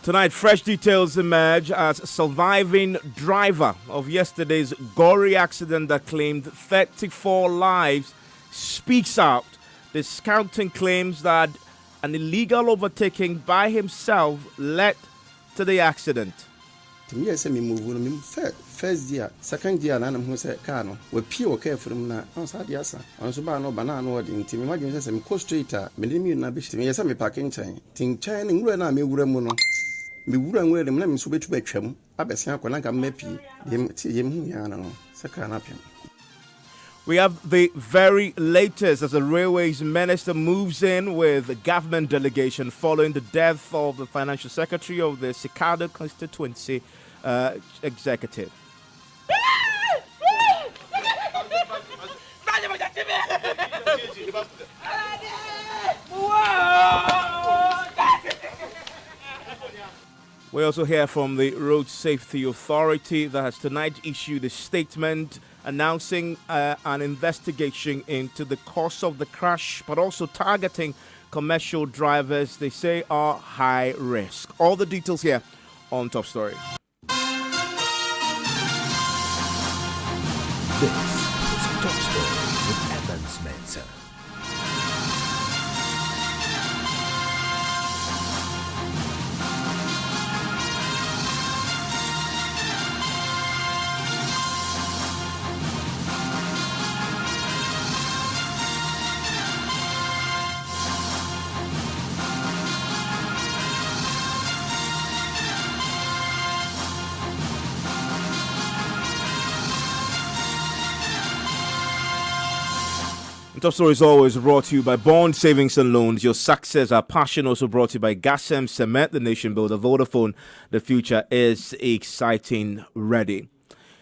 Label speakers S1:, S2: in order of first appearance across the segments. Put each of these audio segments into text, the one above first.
S1: Tonight, fresh details emerge as surviving driver of yesterday's gory accident that claimed 34 lives speaks out, discounting claims that an illegal overtaking by himself led to the accident.
S2: Yes, me move first year, second year, and I'm who said Cano. We pure care from now. On Sadiasa, on Subano, banana, or in Tim, imagine some co straighter, Medimu Nabish, yes, I'm a packing chain. Ting Chan and Rena, me Uramuno. Me wouldn't wear them, let me switch back them. I bet Sanka Mepi, him, Yano, Sakanapian.
S1: We have the very latest as the Railways Minister moves in with a government delegation following the death of the Financial Secretary of the Cicada constituency executive. We also hear from the Road Safety Authority that has tonight issued a statement announcing an investigation into the cause of the crash, but also targeting commercial drivers they say are high risk. All the details here on Top Story.
S3: This is Top Story with Evans Mensah.
S1: Top Story is always brought to you by Bond Savings and Loans. Your success, our passion, also brought to you by Gasem Cement, the nation builder. Vodafone, the future is exciting, ready.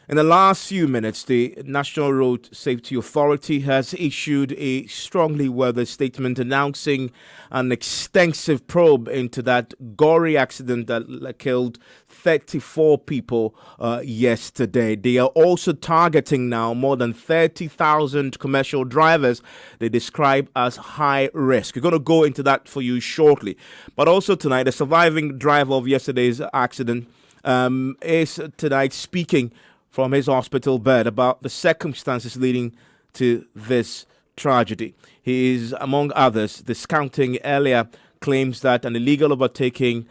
S1: In the last few minutes, the National Road Safety Authority has issued a strongly worded statement announcing an extensive probe into that gory accident that killed 34 people yesterday. They are also targeting now more than 30,000 commercial drivers they describe as high risk. We're going to go into that for you shortly. But also tonight, the surviving driver of yesterday's accident is tonight speaking from his hospital bed about the circumstances leading to this tragedy. He is, among others, discounting earlier claims that an illegal overtaking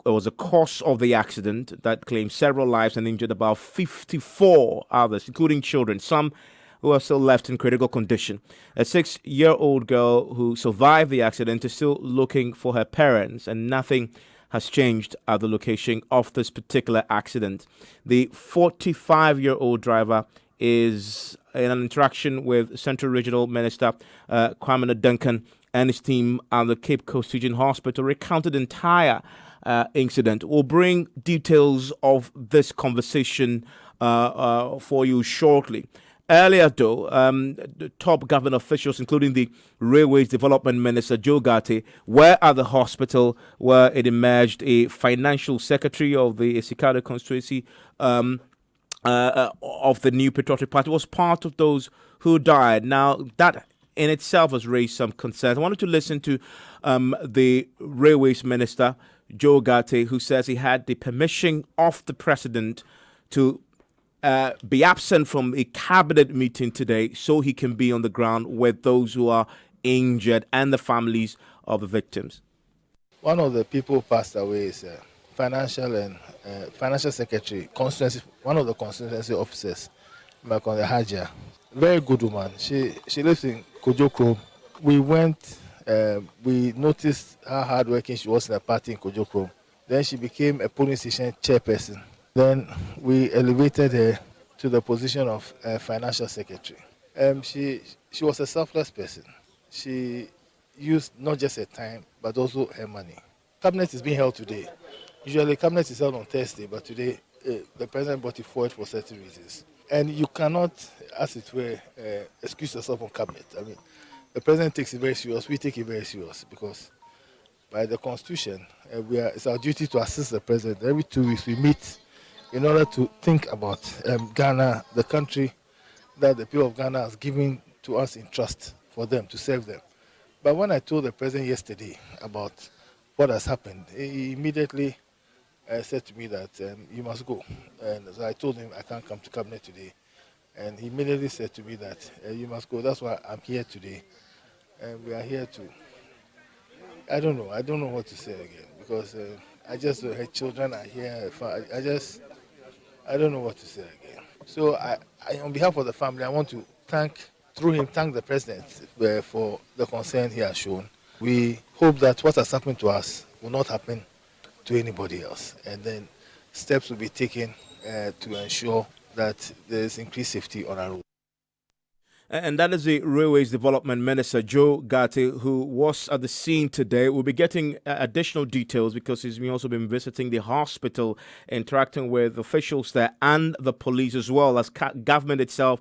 S1: was a cause of the accident that claimed several lives and injured about 54 others, including children, some who are still left in critical condition. A 6-year-old girl who survived the accident is still looking for her parents, and nothing has changed at the location of this particular accident. The 45-year-old driver is in an interaction with Central Regional Minister Kwame Duncan and his team at the Cape Coast Region Hospital recounted the entire incident. We'll bring details of this conversation for you shortly. Earlier, though, the top government officials, including the Railways Development Minister Joe Gatti, were at the hospital where it emerged a financial secretary of the Cicada constituency of the New Patriotic Party was part of those who died. Now, that in itself has raised some concerns. I wanted to listen to the Railways Minister, Joe Gatti, who says he had the permission of the President to be absent from a cabinet meeting today so he can be on the ground with those who are injured and the families of the victims.
S4: One of the people who passed away is financial secretary, constituency, one of the constituency officers, Makonde Haja. Very good woman. She lives in Kojokrom. We went, we noticed how hardworking she was in the party in Kojokrom. Then she became a polling station chairperson. Then we elevated her to the position of financial secretary. She was a selfless person. She used not just her time, but also her money. Cabinet is being held today. Usually cabinet is held on Thursday, but today the president brought it forward for certain reasons. And you cannot, as it were, excuse yourself on cabinet. I mean, the president takes it very serious. We take it very serious because by the constitution, it's our duty to assist the president. Every 2 weeks we meet in order to think about Ghana, the country that the people of Ghana has given to us in trust for them, to serve them. But when I told the president yesterday about what has happened, he immediately said to me that you must go. And so I told him I can't come to cabinet today. And he immediately said to me that you must go. That's why I'm here today. And we are here to, I don't know what to say again. Because I just, her children are here. I don't know what to say again. So I, on behalf of the family, I want to thank the president for the concern he has shown. We hope that what has happened to us will not happen to anybody else. And then steps will be taken to ensure that there is increased safety on our road.
S1: And that is the Railways Development Minister, Joe Gatti, who was at the scene today. We'll be getting additional details because he's also been visiting the hospital, interacting with officials there and the police as well, as government itself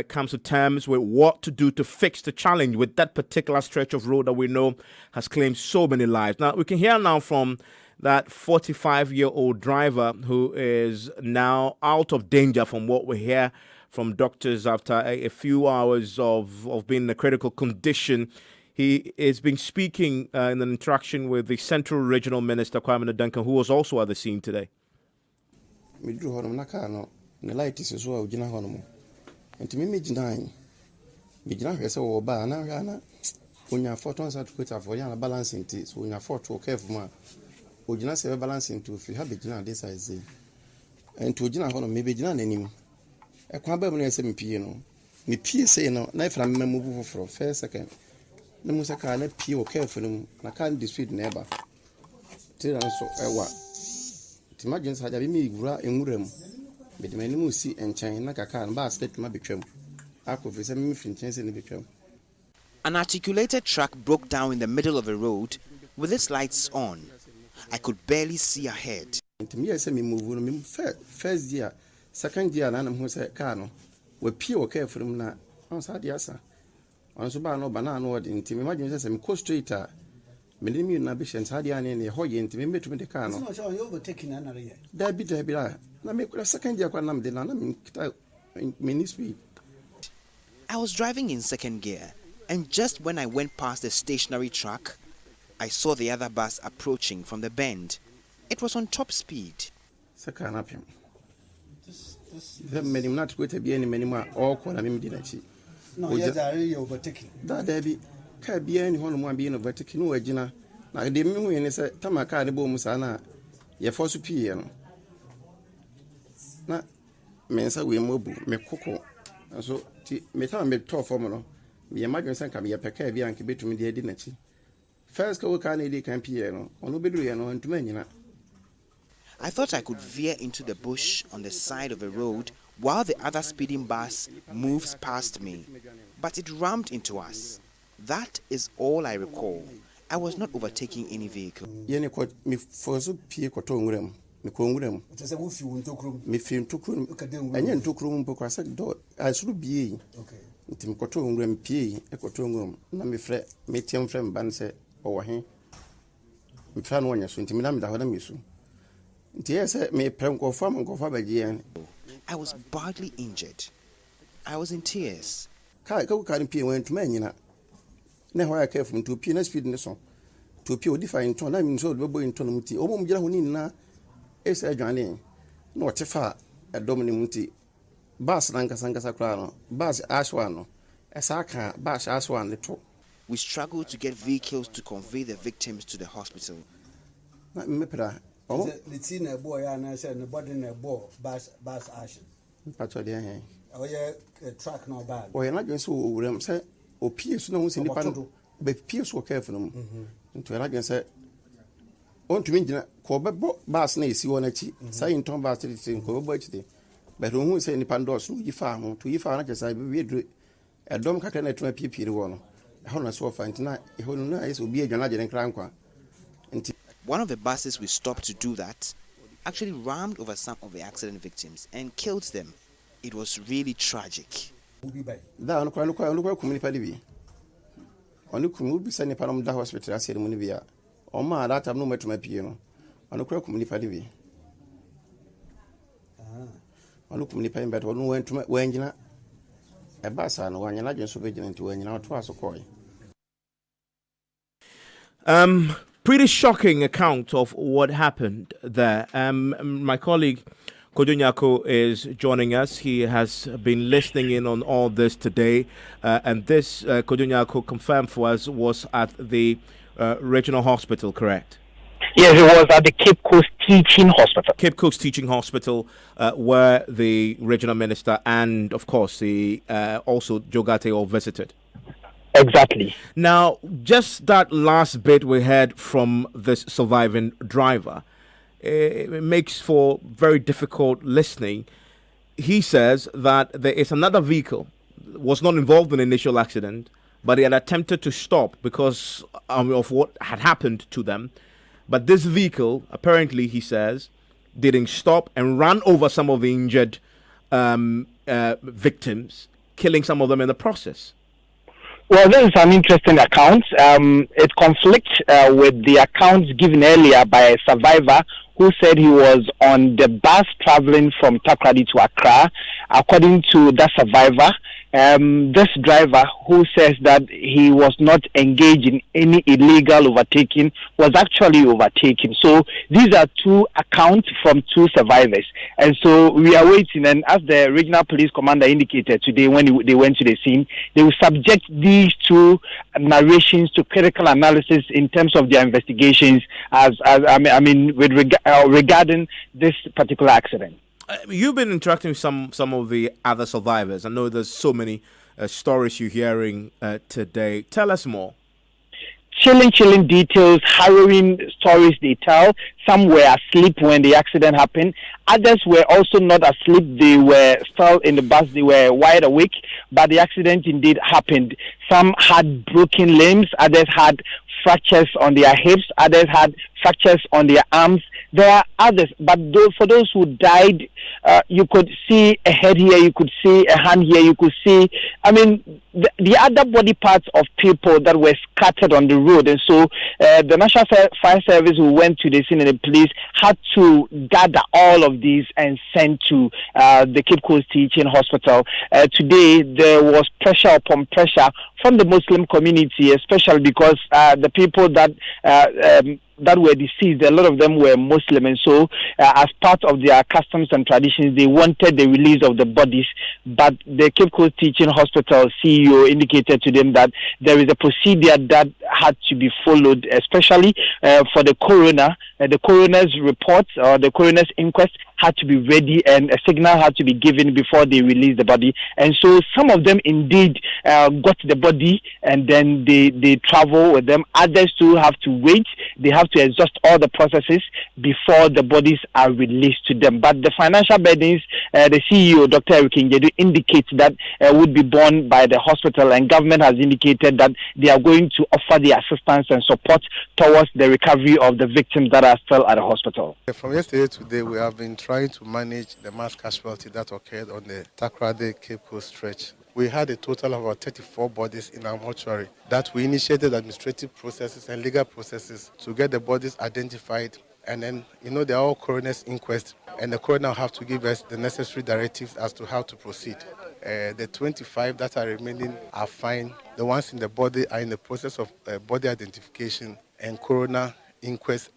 S1: comes to terms with what to do to fix the challenge with that particular stretch of road that we know has claimed so many lives. Now, we can hear now from that 45-year-old driver who is now out of danger from what we hear from doctors after a few hours of being in a critical condition. He has been speaking in an interaction with the Central Regional Minister, Kwame Duncan, who was also at the scene today.
S2: I can't buy me some piano. Me pie say no, knife and move for first second. No musaka, no pie or care for them. I can't dispute neighbor. Till I saw a what. Timagins had a me gra in room. But the many will see and chain like a car and bass let my become. I could visit me from chance in the become.
S5: An articulated truck broke down in the middle of a road with its lights on. I could barely see ahead.
S2: To me, I say me move first year. Second year, and I'm say, Cano, we pure care for him now. On Sadiasa. On Subano, banana, or in Tim, imagine as I'm co straighter. Many ambitions had yan in the hoy and Timmy to the Cano.
S6: No, so you overtaking another year.
S2: There be. Now make a second year when I'm the ministry.
S5: I was driving in second gear, and just when I went past the stationary truck, I saw the other bus approaching from the bend. It was on top speed.
S2: Second up him. Many not going to be any more awkward. I mean, didn't she?
S6: No, yes, I really overtaking.
S2: That Debbie can't be anyone being overtaking. No, Gina. Now, I didn't mean to say, Tamaka, the Bomusana, your first piano. Now, Mensa, we mobile, me cocoa. And so, me time me talk formula. Me imagine some can be a peca, be and keep to me, dear, didn't she? First, go candy can piano, or no bedroom, and to many.
S5: I thought I could veer into the bush on the side of a road while the other speeding bus moves past me, but it rammed into us. That is all I recall. I was not overtaking any vehicle.
S2: Yenny caught me for so peer cotongram, me congram.
S6: It is a wolf you took room.
S2: Me film took room, and yen took room because I said, I should be. Okay. Tim cotongram pea, a cotongram, no me fret, me tium friend banse over him. Me found one yes, into me, I'm the miss. Yes, me penco farm and go for again.
S5: I was badly injured. I was in tears.
S2: Can't pay went to men. Now I care from 2 p. speed in the song. 2 p. define ton. I mean, so the boy in Tonamuti. Oh, Jahanina is a Johnny. Not a far a Dominimuti. Bass Lancasanga Sacrano, Bass Ashwano, a Saka, Bass Ashwan, the two.
S5: We struggled to get vehicles to convey the victims to the hospital.
S2: Not Mepra. Oh,
S6: it's in a boy, and I said, nobody in a ball, bass ashen.
S2: That's what they
S6: Oh, yeah, a track no bad.
S2: Or you're not going to say, or Pierce knows in the panel, but Pierce will care for them. Into a like say, on to me, Corbett Bass Nace, you want to cheat, saying Tom Bass in Corbett. But who say in the pandos, you farm, to you farm, as I be a dom cacanet to a PP one. A honest war find tonight, a whole nice will be a Janajan and Cranqua.
S5: One of the buses we stopped to do that actually rammed over some of the accident victims and killed them. It was really tragic.
S2: That on quite community. On the community sending Panama hospital, I said, Munivia. Or my that I'm no matter to my piano. On the community. On the community, but one went to my when a bus and one and I just obedient to when you're not twice a coin.
S1: pretty shocking account of what happened there. My colleague Kojo Nyako is joining us. He has been listening in on all this today, and this Kojo Nyako confirmed for us was at the regional hospital, correct?
S7: Yes, it was at the Cape Coast Teaching Hospital.
S1: Cape Coast Teaching Hospital, where the regional minister and, of course, the also Jogate all visited.
S7: Exactly.
S1: Now, just that last bit we heard from this surviving driver, it makes for very difficult listening. He says that there is another vehicle, was not involved in the initial accident, but he had attempted to stop because of what had happened to them. But this vehicle, apparently, he says, didn't stop and ran over some of the injured victims, killing some of them in the process.
S7: Well, this is an interesting account. It conflicts with the accounts given earlier by a survivor who said he was on the bus traveling from Takoradi to Accra. According to that survivor, this driver who says that he was not engaged in any illegal overtaking was actually overtaken. So these are two accounts from two survivors. And so we are waiting. And as the regional police commander indicated today when they went to the scene, they will subject these two narrations to critical analysis in terms of their investigations regarding this particular accident.
S1: You've been interacting with some of the other survivors. I know there's so many stories you're hearing today. Tell us more.
S7: Chilling details, harrowing stories they tell. Some were asleep when the accident happened. Others were also not asleep. They were still in the bus. They were wide awake, but the accident indeed happened. Some had broken limbs. Others had fractures on their hips. Others had fractures on their arms. There are others, but for those who died, you could see a head here, you could see a hand here, you could see, the other body parts of people that were scattered on the road. And so the National Fire Service who went to the scene and the police had to gather all of these and send to the Cape Coast Teaching Hospital. Today, there was pressure upon pressure from the Muslim community, especially because the people that were deceased, a lot of them were Muslim, and so as part of their customs and traditions, they wanted the release of the bodies. But the Cape Coast Teaching Hospital CEO indicated to them that there is a procedure that had to be followed, especially for the coroner. The coroner's report or the coroner's inquest had to be ready, and a signal had to be given before they release the body. And so some of them indeed got the body, and then they travel with them. Others too have to wait. They have to exhaust all the processes before the bodies are released to them. But the financial burdens, the CEO, Dr. Eric Njedu, indicates that would be borne by the hospital, and government has indicated that they are going to offer the assistance and support towards the recovery of the victims that are still at the hospital.
S4: From yesterday to today, we have been trying to manage the mass casualty that occurred on the Takoradi Cape Coast stretch. We had a total of about 34 bodies in our mortuary that we initiated administrative processes and legal processes to get the bodies identified. And then, they're all coroner's inquest, and the coroner will have to give us the necessary directives as to how to proceed. The 25 that are remaining are fine. The ones in the body are in the process of body identification and coroner inquest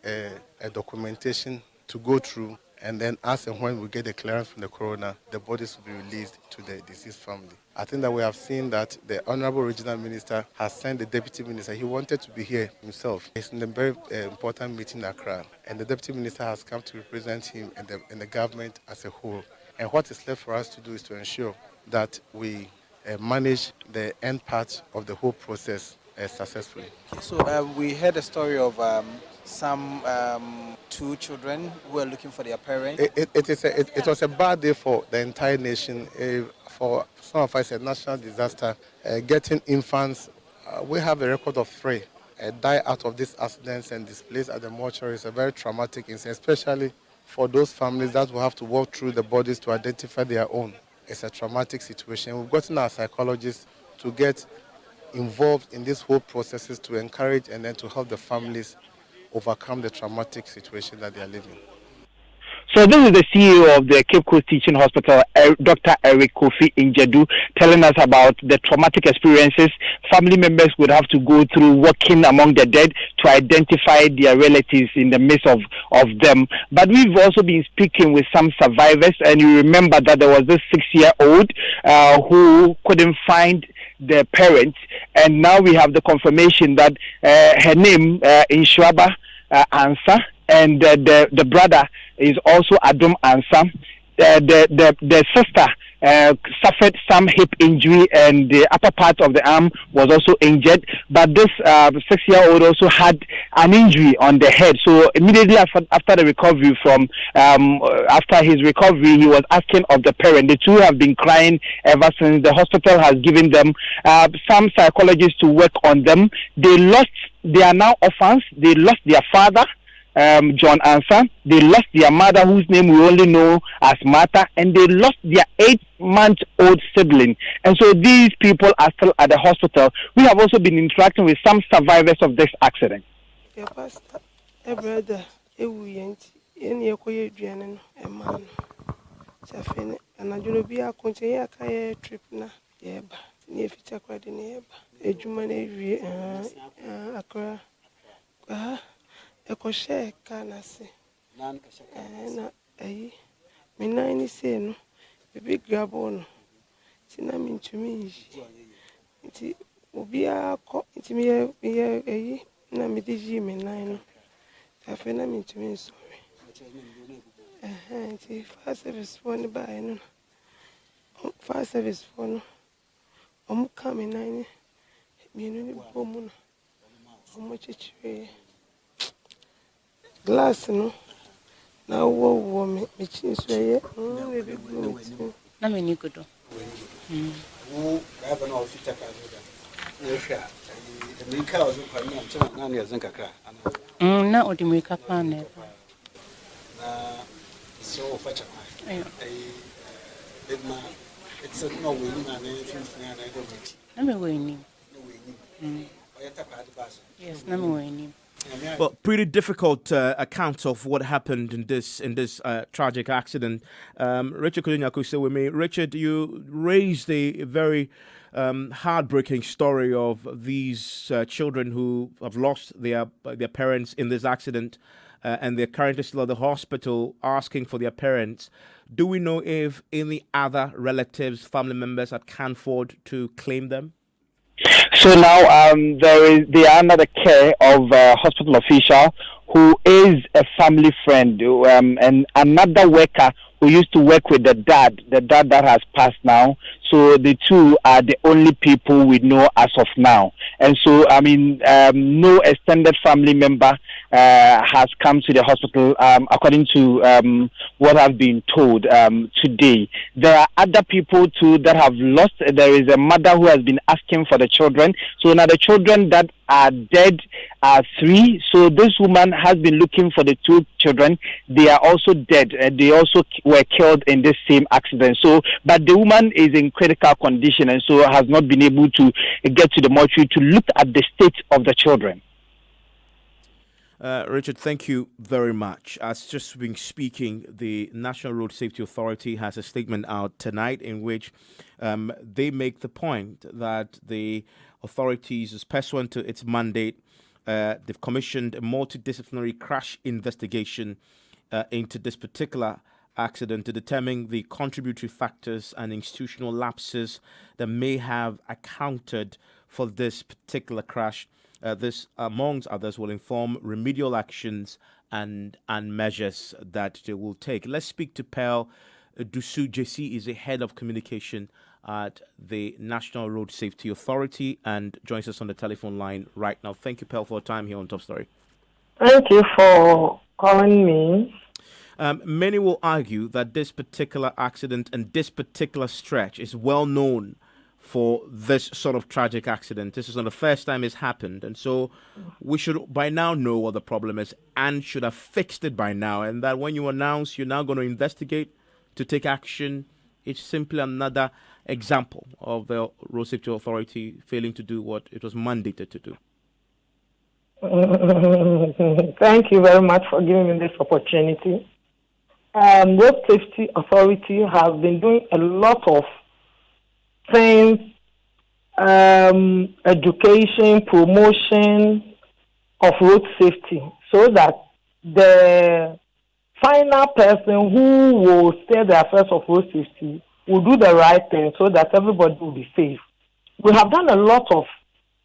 S4: documentation to go through. And then as and when we get the clearance from the coroner, the bodies will be released to the deceased family. I think that we have seen that the Honorable Regional Minister has sent the Deputy Minister. He wanted to be here himself. He's in a very important meeting in Accra, and the Deputy Minister has come to represent him and the government as a whole. And what is left for us to do is to ensure that we manage the end part of the whole process successfully.
S8: So we heard a story of some two children who were looking for their parents.
S4: It was a bad day for the entire nation. For some of us, a national disaster. Getting infants, we have a record of 3 die out of these accidents and displaced at the mortuary. Is a very traumatic incident, especially for those families that will have to walk through the bodies to identify their own. It's a traumatic situation. We've gotten our psychologists to get involved in this whole processes to encourage and then to help the families overcome the traumatic situation that they are living.
S7: So this is the CEO of the Cape Coast Teaching Hospital, Dr. Eric Kofi Injedu, telling us about the traumatic experiences family members would have to go through walking among the dead to identify their relatives in the midst of them. But we've also been speaking with some survivors, and you remember that there was this 6-year-old who couldn't find the parents, and now we have the confirmation that her name Inshwaba Ansa, and the brother is also Adum Ansa. The sister suffered some hip injury, and the upper part of the arm was also injured. But this 6-year-old also had an injury on the head. So immediately after the recovery after his recovery, he was asking of the parent. The two have been crying ever since. The hospital has given them some psychologists to work on them. They are now orphans. They lost their father, John Ansa. They lost their mother, whose name we only know as Martha, and they lost their 8-month-old sibling. And so these people are still at the hospital. We have also been interacting with some survivors of this accident.
S9: Yeah, Pastor, a brother, a went in your man, Safin, and I do be a continue a trip now. Yeah, near Fitcha quite near a Juman, Accra. Ekoshe kana se na me nan ni se no bebe grabo no ti na me ntumi nti obi akọ nti me ye na me di ji me nan no afa na me ntumi nso nti fast service phone ba no fast service phone omu ka me nan ni me no ni bomu no omu chichire glass no na wo me chin so ye me be go
S10: na me ni godo
S6: wo ga ba na ofita ka do da ne hwa e me ka ozo kwa na nche na na yazan kakra ana
S10: na odi me ka pa na
S6: so facha kwa big man it's no we ni na ne fi na do meet
S10: na me we ni yes na me we ni.
S1: Well, pretty difficult account of what happened in this tragic accident. Richard Kulinyaku still with me. Richard, you raised a very heartbreaking story of these children who have lost their parents in this accident, and they're currently still at the hospital asking for their parents. Do we know if any other relatives, family members at Canford to claim them?
S7: So now they are under the care of a hospital official who is a family friend, and another worker who used to work with the dad that has passed now. So the two are the only people we know as of now. And so, I mean, no extended family member has come to the hospital, according to what I've been told today. There are other people too that have lost. There is a mother who has been asking for the children. So now the children that are dead are 3. So this woman has been looking for the 2 children. They are also dead. They also were killed in this same accident. So, but the woman is in critical condition, and so has not been able to get to the mortuary to look at the state of the children.
S1: Richard, thank you very much. As just been speaking, the National Road Safety Authority has a statement out tonight in which they make the point that the authorities, as pursuant to its mandate, they've commissioned a multidisciplinary crash investigation into this particular accident to determine the contributory factors and institutional lapses that may have accounted for this particular crash. This, amongst others, will inform remedial actions and measures that they will take. Let's speak to Pearl Dusu. JC is the head of communication at the National Road Safety Authority and joins us on the telephone line right now. Thank you, Pearl, for your time here on Top Story.
S11: Thank you for calling me.
S1: Many will argue that this particular accident and this particular stretch is well known for this sort of tragic accident. This is not the first time it's happened, and so we should by now know what the problem is and should have fixed it by now, and that when you announce you're now going to investigate to take action, it's simply another example of the Road Safety Authority failing to do what it was mandated to do.
S11: Thank you very much for giving me this opportunity. Road Safety Authority has been doing a lot of things, education, promotion of road safety, so that the final person who will say the affairs of road safety will do the right thing so that everybody will be safe. We have done a lot of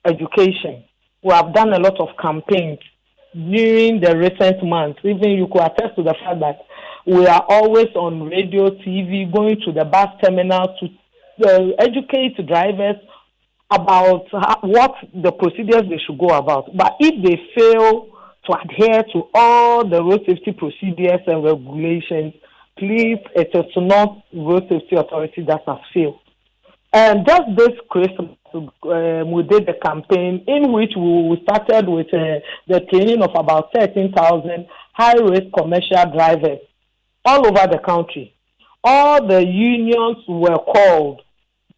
S11: education. We have done a lot of campaigns during the recent months. Even you could attest to the fact that we are always on radio, TV, going to the bus terminal to educate drivers about what the procedures they should go about. But if they fail to adhere to all the road safety procedures and regulations, please, it is not Road Safety Authority that has failed. And just this Christmas, we did a campaign in which we started with the training of about 13,000 high-risk commercial drivers all over the country. All the unions were called.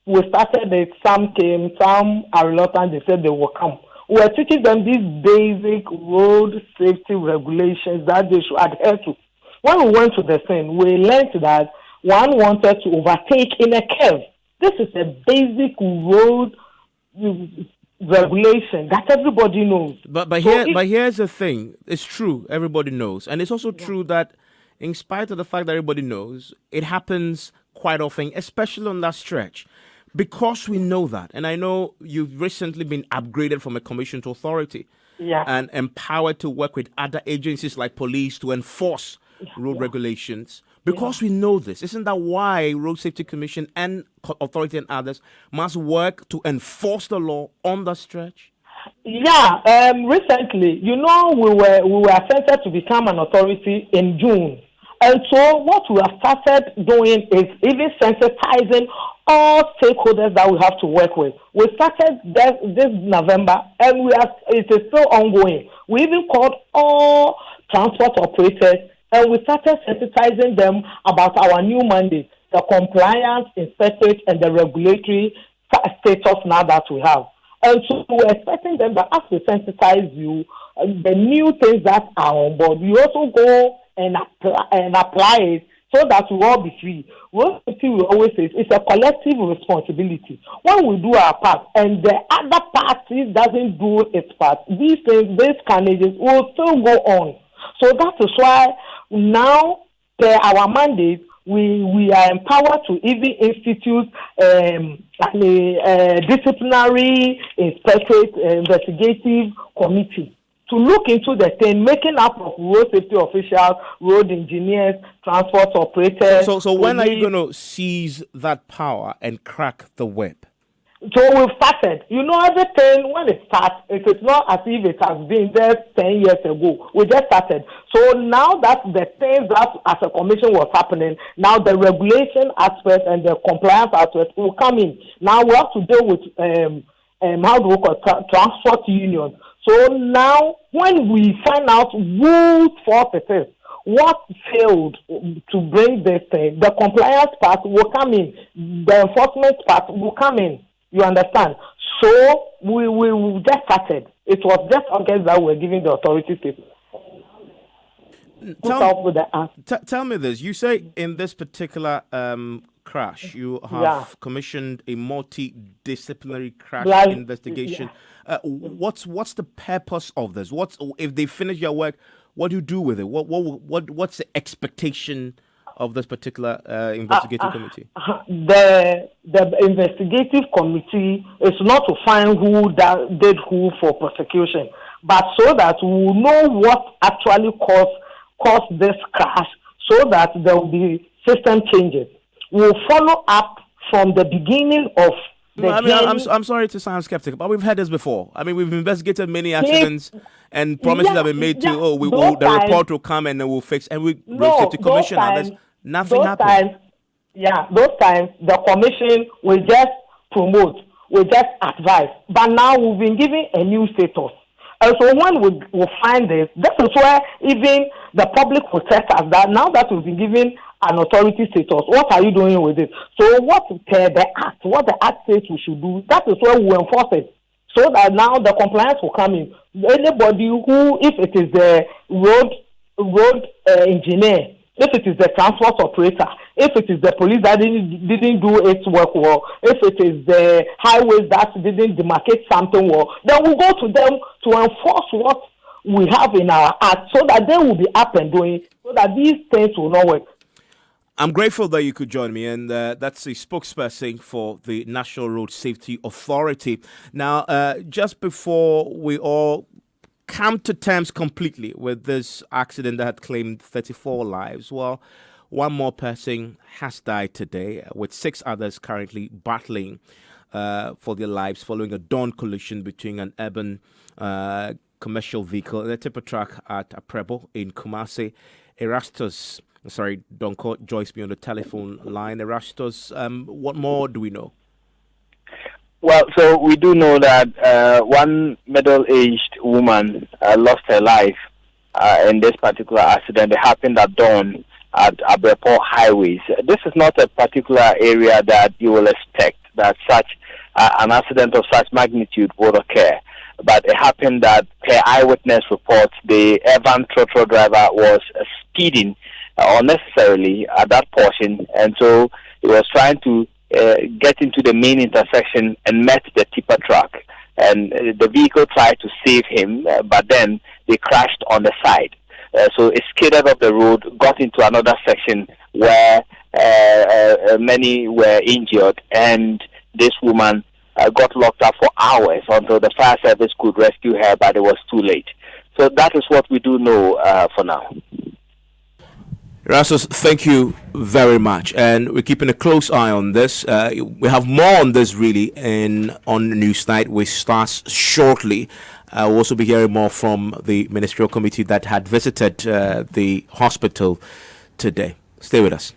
S11: We started it, some came, some are reluctant, they said they will come. We are teaching them these basic road safety regulations that they should adhere to. When we went to the scene, we learned that one wanted to overtake in a curve. This is a basic road regulation that everybody knows.
S1: But here's the thing. It's true, everybody knows. And it's also true that in spite of the fact that everybody knows, it happens quite often, especially on that stretch. Because we know that, and I know you've recently been upgraded from a commission to authority and empowered to work with other agencies like police to enforce road regulations. Because we know this, isn't that why Road Safety Commission and authority and others must work to enforce the law on the stretch?
S11: Yeah, recently, we were centered to become an authority in June. And so what we have started doing is even sensitizing all stakeholders that we have to work with. We started this November, and it is still ongoing. We even called all transport operators, and we started sensitizing them about our new mandate, the compliance, inspectorate, and the regulatory status now that we have. And so we're expecting them that as we sensitize you, the new things that are on board, we also go and apply it so that we all be free. One thing we always say is it's a collective responsibility. When we do our part and the other party doesn't do its part, these things, these carnages will still go on. So that is why now, per our mandate, we are empowered to even institute a disciplinary investigative committee to look into the thing, making up of road safety officials, road engineers, transport operators.
S1: So when are you going to seize that power and crack the whip?
S11: So we've started. Everything, when it starts, it is not as if it has been there 10 years ago. We just started. So now that the things that as a commission was happening, now the regulation aspect and the compliance aspect will come in. Now we have to deal with, transport unions. So now when we find out whose fault it is, what failed to bring this thing, the compliance part will come in. The enforcement part will come in. You understand? So we just started. It was just August that we were giving the authority statement.
S1: Tell me this. You say in this particular crash, you have commissioned a multidisciplinary crash investigation. What's the purpose of this? If they finish your work, what do you do with it? What's the expectation of this particular investigative committee?
S11: The investigative committee is not to find who did who for prosecution, but so that we will know what actually caused this crash, so that there will be system changes. We'll follow up from the beginning of
S1: I'm sorry to sound skeptical, but we've had this before. I mean, we've investigated many accidents, and promises have been made to, the report will come and then we'll fix. And Road Safety Commission, nothing happened.
S11: Those times, the commission will just promote, will just advise. But now we've been given a new status. And so when we find this is where even the public will test us that now that we've been given an authority status, what are you doing with it? So what the act says we should do, that is where we enforce it. So that now the compliance will come in. Anybody who, if it is the road engineer, if it is the transport operator, if it is the police that didn't do its work well, if it is the highways that didn't demarcate something well, then we go to them to enforce what we have in our act so that they will be up and doing, so that these things will not work.
S1: I'm grateful that you could join me, and that's a spokesperson for the National Road Safety Authority. Now, just before we all come to terms completely with this accident that had claimed 34 lives, well, one more person has died today, with 6 others currently battling for their lives following a dawn collision between an urban commercial vehicle and a tipper truck at Aprebo in Kumasi. Erastus, sorry, Donko joins me on the telephone line. Erastus, what more do we know?
S7: Well, so we do know that one middle-aged woman lost her life in this particular accident. It happened at dawn at Abreport Highways. This is not a particular area that you will expect that such an accident of such magnitude would occur. But it happened that, per eyewitness reports, the Evans Mensah driver was speeding unnecessarily at that portion, and so he was trying to get into the main intersection and met the tipper truck. And the vehicle tried to save him, but then they crashed on the side. So it skidded off the road, got into another section where many were injured, and this woman got locked up for hours until the fire service could rescue her, but it was too late. So that is what we do know for now.
S1: Erastus, thank you very much, and we're keeping a close eye on this. We have more on this really on Newsnight, which starts shortly. We'll also be hearing more from the ministerial committee that had visited the hospital today. Stay with us.